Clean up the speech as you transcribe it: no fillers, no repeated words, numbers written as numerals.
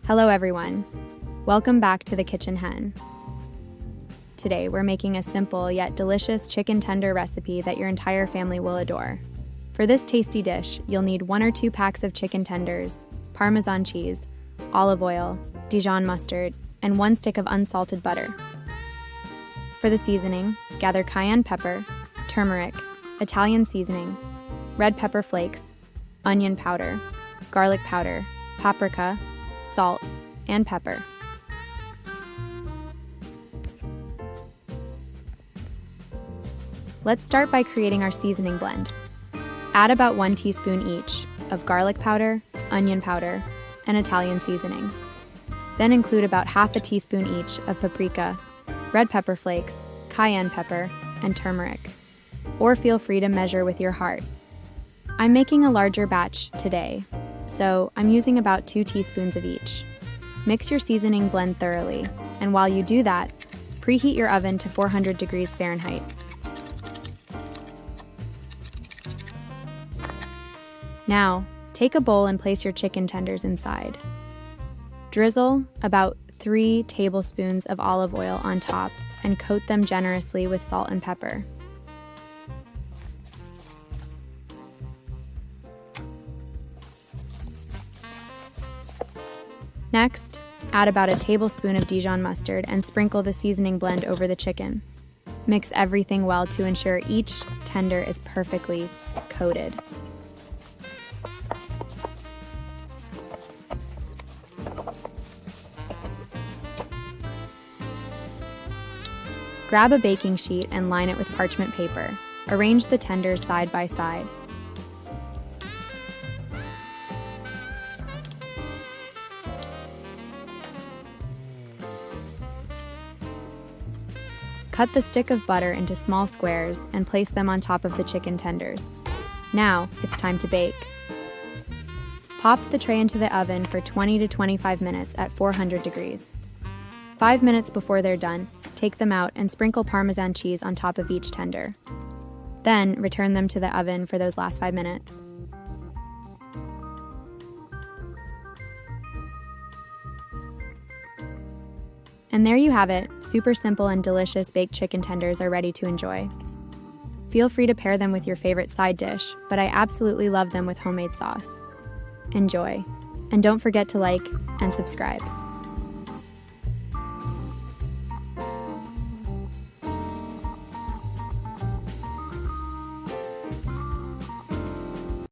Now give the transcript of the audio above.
Hello everyone, welcome back to the Kitchen Hen. Today we're making a simple yet delicious chicken tender recipe that your entire family will adore. For this tasty dish, you'll need 1 or 2 packs of chicken tenders, Parmesan cheese, olive oil, Dijon mustard, and 1 stick of unsalted butter. For the seasoning, gather cayenne pepper, turmeric, Italian seasoning, red pepper flakes, onion powder, garlic powder, paprika, salt, and pepper. Let's start by creating our seasoning blend. Add about 1 teaspoon each of garlic powder, onion powder, and Italian seasoning. Then include about half a teaspoon each of paprika, red pepper flakes, cayenne pepper, and turmeric. Or feel free to measure with your heart. I'm making a larger batch today, so I'm using about 2 teaspoons of each. Mix your seasoning blend thoroughly, and while you do that, preheat your oven to 400 degrees Fahrenheit. Now, take a bowl and place your chicken tenders inside. Drizzle about 3 tablespoons of olive oil on top and coat them generously with salt and pepper. Next, add about a tablespoon of Dijon mustard and sprinkle the seasoning blend over the chicken. Mix everything well to ensure each tender is perfectly coated. Grab a baking sheet and line it with parchment paper. Arrange the tenders side by side. Cut the stick of butter into small squares and place them on top of the chicken tenders. Now, it's time to bake. Pop the tray into the oven for 20 to 25 minutes at 400 degrees. 5 minutes before they're done, take them out and sprinkle Parmesan cheese on top of each tender. Then, return them to the oven for those last 5 minutes. And there you have it, super simple and delicious baked chicken tenders are ready to enjoy. Feel free to pair them with your favorite side dish, but I absolutely love them with homemade sauce. Enjoy, and don't forget to like and subscribe.